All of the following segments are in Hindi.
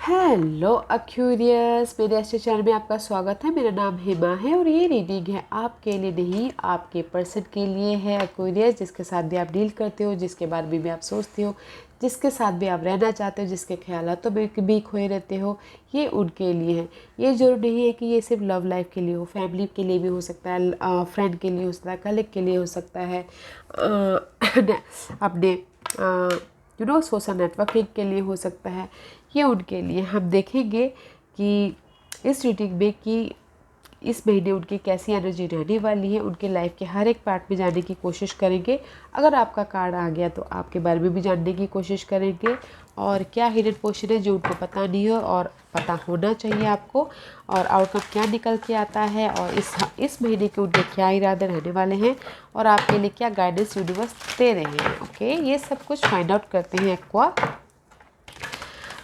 हेलो एक्वेरियस, मेरे अच्छे चैनल में आपका स्वागत है। मेरा नाम हेमा है और ये रीडिंग है आपके लिए नहीं, आपके पर्सन के लिए है। एक्वेरियस, जिसके साथ भी आप डील करते हो, जिसके बारे में भी आप सोचते हो, जिसके साथ भी आप रहना चाहते हो, जिसके ख्यालातों में भी खोए रहते हो, ये उनके लिए है। ये जरूर नहीं है कि ये सिर्फ लव लाइफ के लिए हो, फैमिली के लिए भी हो सकता है, फ्रेंड के लिए हो सकता है, कलीग के लिए हो सकता है, अपने सोशल नेटवर्किंग के लिए हो सकता है। ये उनके लिए हम देखेंगे कि इस रीडिंग में कि इस महीने उनकी कैसी एनर्जी रहने वाली है। उनके लाइफ के हर एक पार्ट में जाने की कोशिश करेंगे। अगर आपका कार्ड आ गया तो आपके बारे में भी जानने की कोशिश करेंगे और क्या हिडन पोर्शन है जो उनको पता नहीं हो और पता होना चाहिए आपको, और आउटकम क्या निकल के आता है, और इस महीने के उनके क्या इरादे रहने वाले हैं और आपके लिए क्या गाइडेंस यूनिवर्स दे रहे हैं। ओके, ये सब कुछ फाइंड आउट करते हैं एक्वा।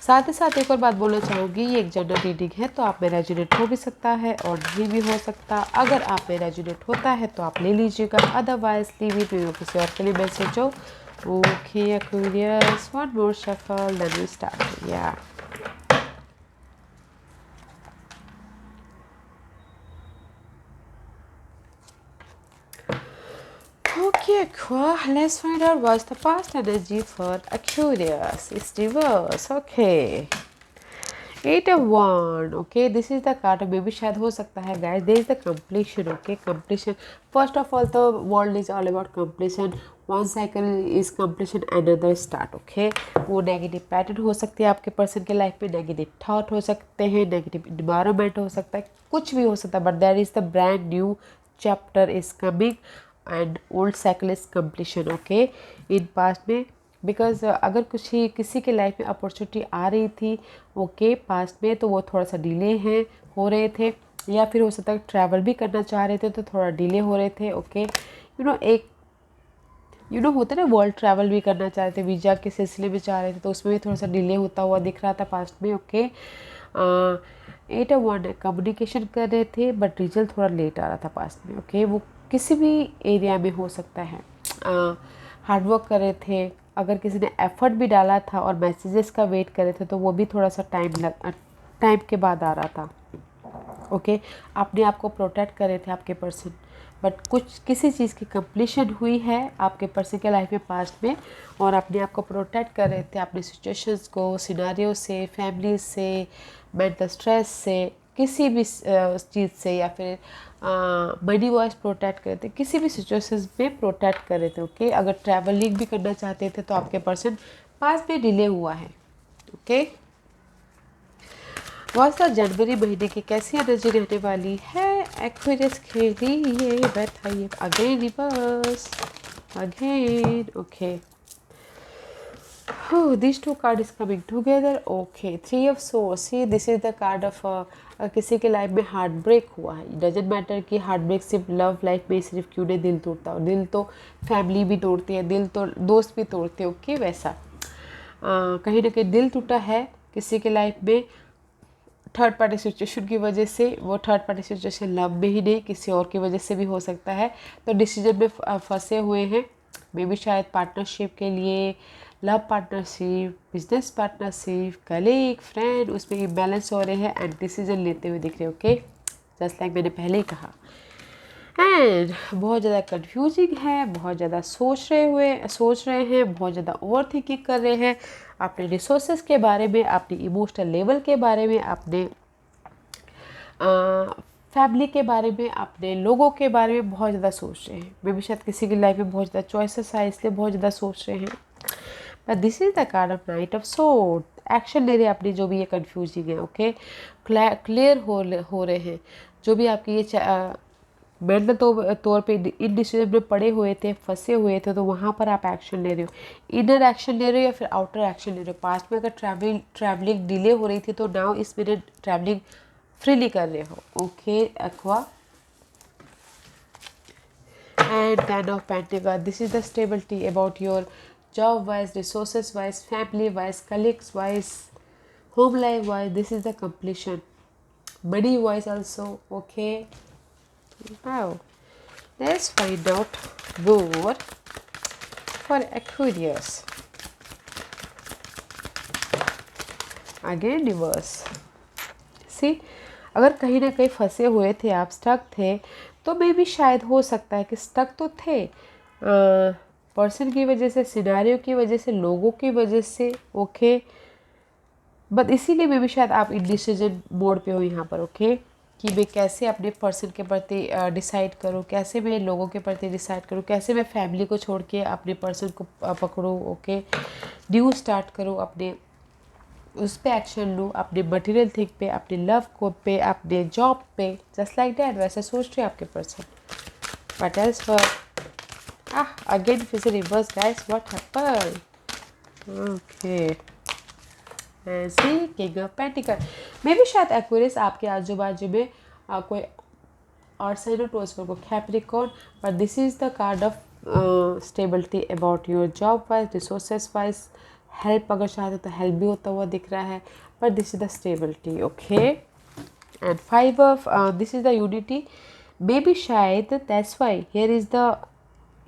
साथ ही साथ एक और बात बोलना चाहूँगी, ये एक जनरल रीडिंग है तो आप में रेजोनेट हो भी सकता है और नहीं भी हो सकता। अगर आप में रेजोनेट होता है तो आप ले लीजिएगा, अदरवाइज लीव इट, किसी और के लिए मैसेज हो। Okay Aquarius, one more shuffle then we start. या okay, Aqua, let's find out what's the past energy for Aquarius. It's reverse. Okay. 8 of Wands. Okay, this is the card. Maybe शायद हो सकता है guys. There is the completion. Okay, completion. First of all, the world is all about completion. One cycle is completion, another start. Okay, वो नेगेटिव पैटर्न हो सकती है आपके पर्सन के लाइफ में, नेगेटिव थॉट हो सकते हैं, नेगेटिव इन्वायरमेंट हो सकता है, कुछ भी हो सकता है, but there is the brand new chapter is coming and old cycle is completion. Okay, in past में बिकॉज अगर कुछ ही किसी के लाइफ में अपॉर्चुनिटी आ रही थी ओके पास्ट में, तो वो थोड़ा सा डिले हैं हो रहे थे, या फिर हो सकता है ट्रैवल भी करना चाह रहे थे तो थोड़ा डिले हो रहे थे। ओके, एक होता है ना, वर्ल्ड ट्रैवल भी करना चाह रहे थे, वीज़ा के सिलसिले में चाह रहे थे, तो उसमें भी थोड़ा सा डिले होता हुआ दिख रहा था पास्ट में। ओके, 8 of Wands कम्युनिकेशन कर रहे थे बट रिजल्ट थोड़ा लेट आ रहा था पास्ट में। ओके, वो किसी भी एरिया में हो सकता है, हार्डवर्क कर रहे थे, अगर किसी ने एफर्ट भी डाला था और मैसेजेस का वेट कर रहे थे तो वो भी थोड़ा सा टाइम के बाद आ रहा था। ओके, अपने आप को प्रोटेक्ट कर रहे थे आपके पर्सन, बट कुछ किसी चीज़ की कंप्लीशन हुई है आपके पर्सन के लाइफ में पास्ट में, और अपने आप को प्रोटेक्ट कर रहे थे अपने सिचुएशंस को, सिनारियो से, फैमिली से, मेंटल स्ट्रेस से, किसी भी चीज़ से, या फिर मनी वाइज प्रोटेक्ट कर रहे थे, किसी भी सिचुएशंस में प्रोटेक्ट कर रहे थे। ओके, अगर ट्रैवलिंग भी करना चाहते थे तो आपके पर्सन पास में डिले हुआ है। ओके, बहुत सा जनवरी महीने की कैसी एनर्जी रहने वाली है एक्वेरियस के लिए बताइए। Again reverse, again. Okay, these two card is coming together. Okay, 3 of Swords. See, this is the card of किसी के लाइफ में हार्ट ब्रेक हुआ है। डजेंट मैटर कि हार्ट ब्रेक सिर्फ लव लाइफ में सिर्फ क्यों नहीं दिल टूटता हो, दिल तो फैमिली भी तोड़ती है, दिल तो दोस्त भी तोड़ते हैं। ओके, वैसा कहीं ना कहीं दिल टूटा है किसी के लाइफ में थर्ड पार्टी सिचुएशन की वजह से। वो थर्ड पार्टी सिचुएशन लव में ही नहीं, किसी और की वजह से भी हो सकता है, तो डिसीजन में फंसे हुए हैं। मे भी शायद पार्टनरशिप के लिए, love partnership, business partnership, colleague, friend, उसमें इम्बैलेंस हो रहे हैं एंड डिसीजन लेते हुए दिख रहे हैं। ओके, जस्ट लाइक मैंने पहले ही कहा, एंड बहुत ज़्यादा कंफ्यूजिंग है, बहुत ज़्यादा सोच रहे हैं, बहुत ज़्यादा ओवर थिंकिंग कर रहे हैं अपने रिसोर्सेज के बारे में, अपने इमोशनल लेवल के बारे में, अपने फैमिली के बारे में, अपने लोगों के बारे में बहुत ज़्यादा सोच रहे हैं। मे भी शायद किसी की लाइफ में बहुत ज़्यादा चॉइसेस है इसलिए बहुत ज़्यादा सोच रहे हैं। But this is the card of night of sword. Action ले रहे हैं अपनी जो भी ये कंफ्यूजिंग है। ओके, क्लियर हो रहे हैं जो भी आपकी ये मेंटल तौर पे इन डिसीजन में पड़े हुए थे, फंसे हुए थे, तो वहाँ पर आप एक्शन ले रहे हो, इनर एक्शन ले रहे हो या फिर आउटर एक्शन ले रहे हो। पास्ट में अगर ट्रैवलिंग डिले हो रही थी तो नाउ इस मिनट ट्रैवलिंग फ्रीली कर रहे हो। Okay aqua, and 10 of Pentacles. This is the stability about your job wise, resources wise, family wise, colleagues wise, home life wise. This is the completion, money wise also. Okay, now let's find out more for Aquarius. Again reverse. See, अगर कहीं ना कहीं फंसे हुए थे आप, स्टक थे, तो मे भी शायद हो सकता है कि स्टक तो थे पर्सन की वजह से, सिनेरियो की वजह से, लोगों की वजह से, ओके, बट इसीलिए मे भी शायद आप इंडिसीजन मोड पे हो यहाँ पर, ओके, कि मैं कैसे अपने पर्सन के प्रति डिसाइड करूँ, कैसे मैं लोगों के प्रति डिसाइड करूँ, कैसे मैं फैमिली को छोड़ के अपने पर्सन को पकड़ूँ, ओके, न्यू स्टार्ट करूँ, अपने उस पे एक्शन लूँ, अपने मटेरियल थिंग पे, अपने लव को पे, अपने जॉब पे, जस्ट लाइक दैट, वैसे सोच रहे आपके person. What else for again if it's a reverse, guys, what happened? Okay, and see, king of pentacle, मे भी शायद एक्वेरियस आपके आजू बाजू में कोई और साइन ऑफ टोस को Capricorn, but this is the card of stability about your job wise, resources wise, help अगर चाहते तो हेल्प भी होता हुआ दिख रहा है, but this is the stability, okay. And five of this is the unity, maybe बी शायद that's why here is the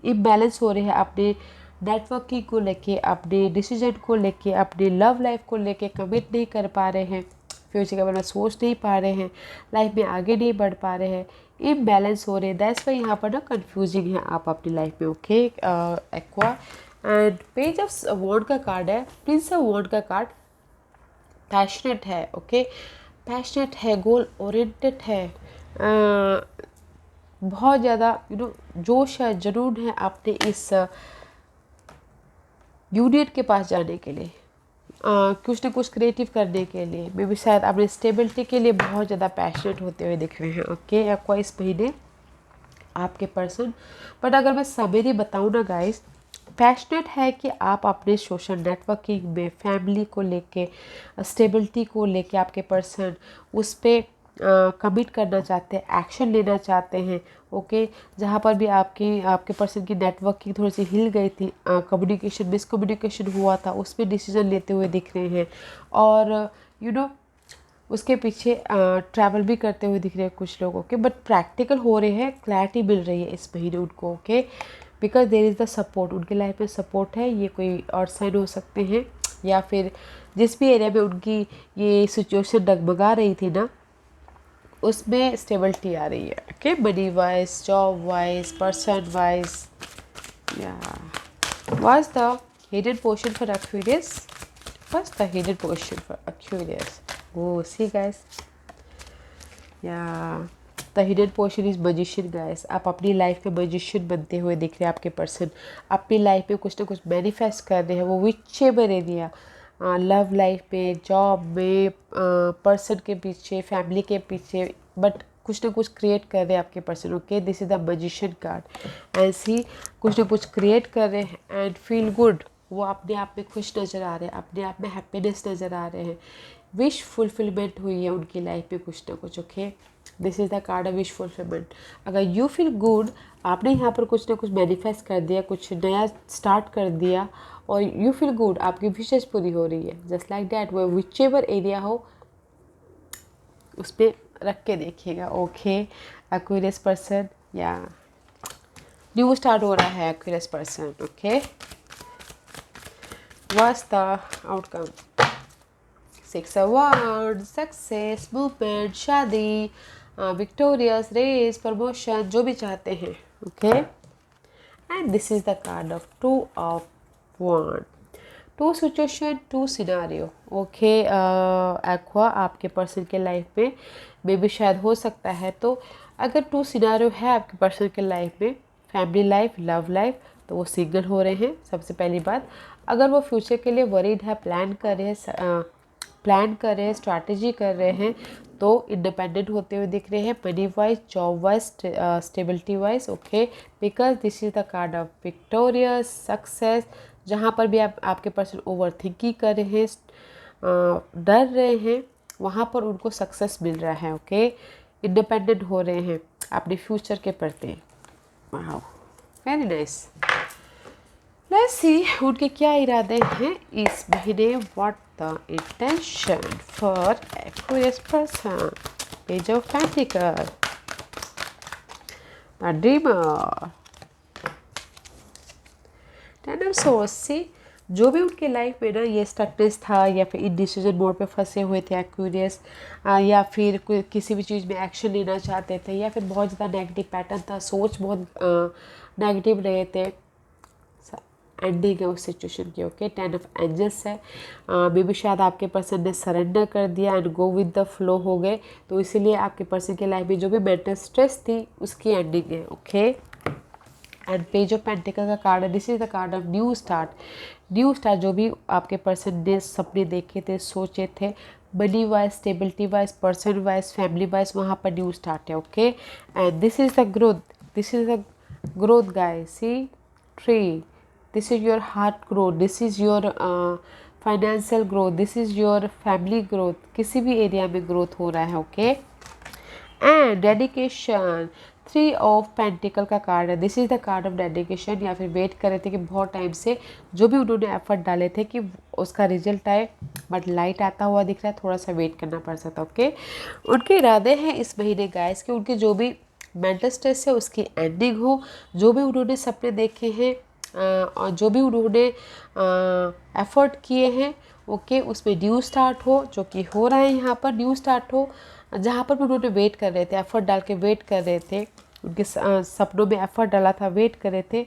imbalance हो रहे हैं अपने नेटवर्किंग को लेके, अपने डिसीजन को लेके, अपने लव लाइफ को लेके कमिट नहीं कर पा रहे हैं, फ्यूचर के बारे में सोच नहीं पा रहे हैं, लाइफ में आगे नहीं बढ़ पा रहे हैं, इम्बैलेंस हो रहे हैं, दैट्स वाई यहाँ पर ना कंफ्यूजिंग है आप अपनी लाइफ में, okay aqua. And page of wand का कार्ड है, प्रिंस ऑफ वॉन्ड का कार्ड पैशनेट है, ओके, पैशनेट है, गोल ओरिएंटेड है, बहुत ज़्यादा जोश है, जुनून है अपने इस यूनिट के पास जाने के लिए, कुछ ना कुछ क्रिएटिव करने के लिए, मे भी शायद अपने स्टेबिलिटी के लिए बहुत ज़्यादा पैशनेट होते हुए दिख रहे हैं, ओके, आपको इस महीने आपके पर्सन। बट अगर मैं समरी बताऊँ ना गाइस, पैशनेट है कि आप अपने सोशल नेटवर्किंग में, फैमिली को लेके, स्टेबिलिटी को लेके आपके पर्सन उस पर कमिट करना चाहते हैं, एक्शन लेना चाहते हैं, ओके, जहाँ पर भी आपके पर्सन की नेटवर्किंग थोड़ी सी हिल गई थी, कम्युनिकेशन मिसकम्युनिकेशन हुआ था, उस पर डिसीजन लेते हुए दिख रहे हैं, और उसके पीछे ट्रैवल भी करते हुए दिख रहे हैं कुछ लोग, ओके, बट प्रैक्टिकल हो रहे हैं, क्लैरिटी मिल रही है इस महीने उनको, okay, because there is the support, उनके लाइफ में सपोर्ट है। ये कोई और साइन हो सकते हैं, या फिर जिस भी एरिया में उनकी ये सिचुएशन डगमगा रही थी ना, उसमें स्टेबिलिटी आ रही है, okay, money wise, job wise, person wise. या what's the hidden portion for Aquarius? What's the hidden portion for Aquarius? Oh, see guys, yeah, the hidden portion is magician guys। आप अपनी लाइफ में magician बनते हुए दिख रहे हैं, आपके पर्सन अपनी लाइफ में कुछ ना कुछ मैनिफेस्ट कर रहे हैं, वो विचेवर एरिया, लव लाइफ में, जॉब में, पर्सन के पीछे, फैमिली के पीछे, बट कुछ ना कुछ क्रिएट कर रहे हैं आपके person, okay, this is the magician card. ऐसे कुछ ना कुछ क्रिएट कर रहे हैं एंड फील गुड, वो अपने आप में खुश नज़र आ रहे हैं, अपने आप में हैप्पीनेस नज़र आ रहे हैं, विश फुलफिलमेंट हुई है उनकी लाइफ में कुछ ना कुछ, okay, this is the card of wish fulfilment. अगर यू फील गुड, आपने यहाँ पर कुछ ना कुछ मैनिफेस्ट कर दिया, कुछ नया स्टार्ट कर दिया, और यू फील गुड, आपकी विशेष पूरी हो रही है, जस्ट लाइक दैट, वो विच एवर एरिया हो उस पर रख के देखिएगा, ओके एक्वेरियस पर्सन। या न्यू स्टार्ट हो रहा है Aquarius person, okay, what's the outcome? Six of wands, success, movement, शादी, विक्टोरियस, रेस, प्रमोशन, जो भी चाहते हैं, okay, and this is the card of two of wands, two situation, two scenario, okay Aqua, आपके पर्सन के लाइफ में मे भी शायद हो सकता है, तो अगर टू सिनारियो है आपके पर्सन के लाइफ में, फैमिली लाइफ, लव लाइफ, तो वो सिंगल हो रहे हैं सबसे पहली बात। अगर वो फ्यूचर के लिए वरीड है, प्लान कर रहे हैं, स्ट्रैटेजी कर रहे हैं, तो इंडिपेंडेंट होते हुए दिख रहे हैं, money wise, job wise, stability wise, okay, because this is the card of victorious, success. जहाँ पर भी आपके पर्सन ओवर थिंकिंग कर रहे हैं, डर रहे हैं, वहाँ पर उनको सक्सेस मिल रहा है, ओके, इंडिपेंडेंट हो रहे हैं अपने फ्यूचर के प्रति। Wow, very nice. Let's see उनके क्या इरादे हैं इस महीने, what the intention for Aquarius person. Page of pentacle, the dreamer, ten of swords. See जो भी उनके लाइफ में ना ये स्टकनेस था या फिर इंडिसीजन मोड पे फंसे हुए थे एक्यूरियस, या फिर किसी भी चीज़ में एक्शन लेना चाहते थे, या फिर बहुत ज़्यादा नेगेटिव पैटर्न था, सोच बहुत नेगेटिव रहे थे, एंडिंग है उस सिचुएशन की। ओके, 10 ऑफ एंजल्स है। मे बी शायद आपके पर्सन ने सरेंडर कर दिया and go with the flow हो गए, तो इसीलिए आपके पर्सन की लाइफ में जो भी मेंटल स्ट्रेस थी उसकी एंडिंग है। Okay, and page of pentacle का कार्ड है, this is the card of new start. New start, जो भी आपके पर्सन ने सपने देखे थे, सोचे थे, money wise, stability wise, person wise, family wise, वहाँ पर न्यू स्टार्ट है। Okay, and this is the growth, this is the growth guys, see tree, this is your heart growth, this is your financial growth, this is your family growth, किसी भी एरिया में ग्रोथ हो रहा है। Okay, and dedication, 3 of pentacle का कार्ड है, this is the card of dedication. या फिर वेट कर रहे थे कि बहुत टाइम से जो भी उन्होंने एफर्ट डाले थे कि उसका रिजल्ट आए, बट लाइट आता हुआ दिख रहा है, थोड़ा सा वेट करना पड़ सकता है। ओके, उनके इरादे हैं इस महीने गाइस कि उनके जो भी मेंटल स्ट्रेस है उसकी एंडिंग हो, जो भी उन्होंने सपने देखे हैं और जो भी उन्होंने एफर्ट किए हैं, ओके, उसमें न्यू स्टार्ट हो, जो कि हो रहा है यहाँ पर न्यू स्टार्ट हो। जहाँ पर भी उन्होंने वेट कर रहे थे, एफर्ट डाल के वेट कर रहे थे, उनके सपनों में एफर्ट डाला था, वेट कर रहे थे,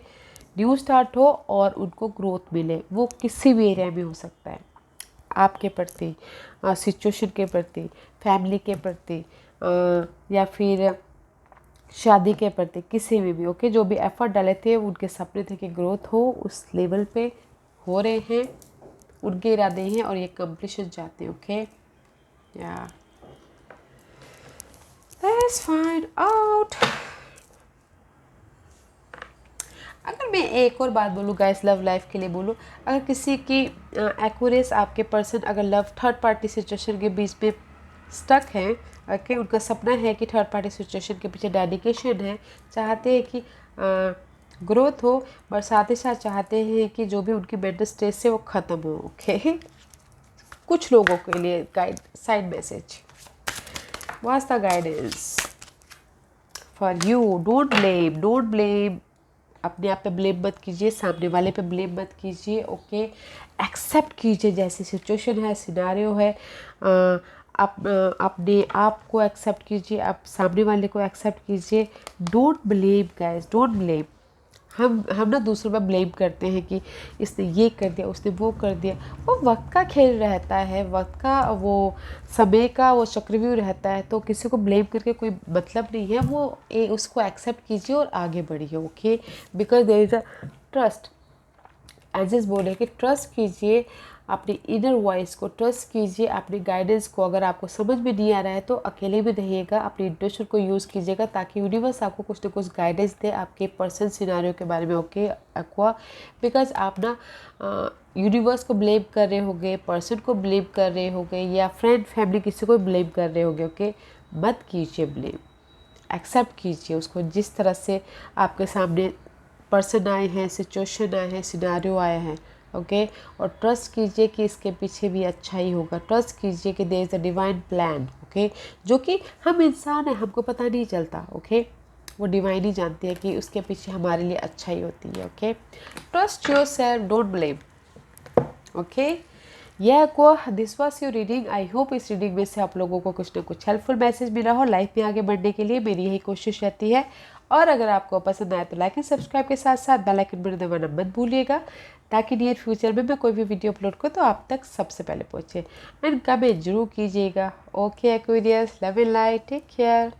न्यू स्टार्ट हो और उनको ग्रोथ मिले। वो किसी भी एरिया में हो सकता है, आपके प्रति, सिचुएशन के प्रति, फैमिली के प्रति, या फिर शादी के प्रति, किसी में भी। ओके, जो भी एफर्ट डाले थे, उनके सपने थे कि ग्रोथ हो, उस लेवल पे हो रहे हैं, उनके इरादे हैं और ये कंप्लीशन चाहते हैं। ओके, या लेट्स फाइंड आउट। अगर मैं एक और बात बोलूँ गाइस, लव लाइफ के लिए बोलूँ, अगर किसी की एक्यूरेस आपके पर्सन अगर लव थर्ड पार्टी सिचुएशन के बीच में स्टक है, ओके, उनका सपना है कि थर्ड पार्टी सिचुएशन के पीछे डेडिकेशन है, चाहते हैं कि ग्रोथ हो, पर साथ ही साथ चाहते हैं कि जो भी उनकी मेंटल स्ट्रेस है वो ख़त्म हो। ओके, कुछ लोगों के लिए guide side message, what's the guidance for you. Don't blame, don't blame, अपने आप पे ब्लेम मत कीजिए, सामने वाले पे ब्लेम मत कीजिए। ओके, एक्सेप्ट कीजिए जैसी सिचुएशन है, सिनारियो है, आप अपने आप को एक्सेप्ट कीजिए, आप सामने वाले को एक्सेप्ट कीजिए। Don't blame guys, don't blame. हम ना दूसरों पर ब्लेम करते हैं कि इसने ये कर दिया, उसने वो कर दिया। वो वक्त का खेल रहता है, वक्त का वो समय का वो चक्रव्यूह रहता है, तो किसी को ब्लेम करके कोई मतलब नहीं है। वो उसको एक्सेप्ट कीजिए और आगे बढ़िए। Okay, because there is a trust, ages बोले कि ट्रस्ट कीजिए अपने इनर वॉइस को, ट्रस्ट कीजिए अपनी गाइडेंस को। अगर आपको समझ में नहीं आ रहा है तो अकेले भी रहिएगा, अपनी इंट्यूशन को यूज़ कीजिएगा, ताकि यूनिवर्स आपको कुछ ना कुछ गाइडेंस दे आपके पर्सन सिनारियो के बारे में। ओके एक्वा, बिकॉज आप ना यूनिवर्स को ब्लेम कर रहे होगे, पर्सन को ब्लेम कर रहे होगे, या फ्रेंड फैमिली किसी को ब्लेम कर रहे होगे। ओके, मत कीजिए ब्लेम, एक्सेप्ट कीजिए उसको, जिस तरह से आपके सामने पर्सन आए हैं, सिचुएशन आए हैं, सिनारियो आए हैं। ओके, और ट्रस्ट कीजिए कि इसके पीछे भी अच्छा ही होगा। ट्रस्ट कीजिए कि there is a divine plan. Okay, जो कि हम इंसान हैं, हमको पता नहीं चलता। ओके, वो डिवाइन ही जानती है कि उसके पीछे हमारे लिए अच्छा ही होती है। Okay, trust your self, don't blame. Okay, यह को this was your reading. I hope इस रीडिंग में से आप लोगों को कुछ ना कुछ हेल्पफुल मैसेज मिला हो। लाइफ में आगे बढ़ने के लिए मेरी यही कोशिश रहती है। और अगर आपको पसंद आए तो लाइक एंड सब्सक्राइब के साथ साथ बेल आइकन बटन दबाना मत भूलिएगा, ताकि नियर फ्यूचर में मैं कोई भी वीडियो अपलोड करूँ तो आप तक सबसे पहले पहुँचे। एंड कमेंट जरूर कीजिएगा। Okay Aquarius, love and light, take care.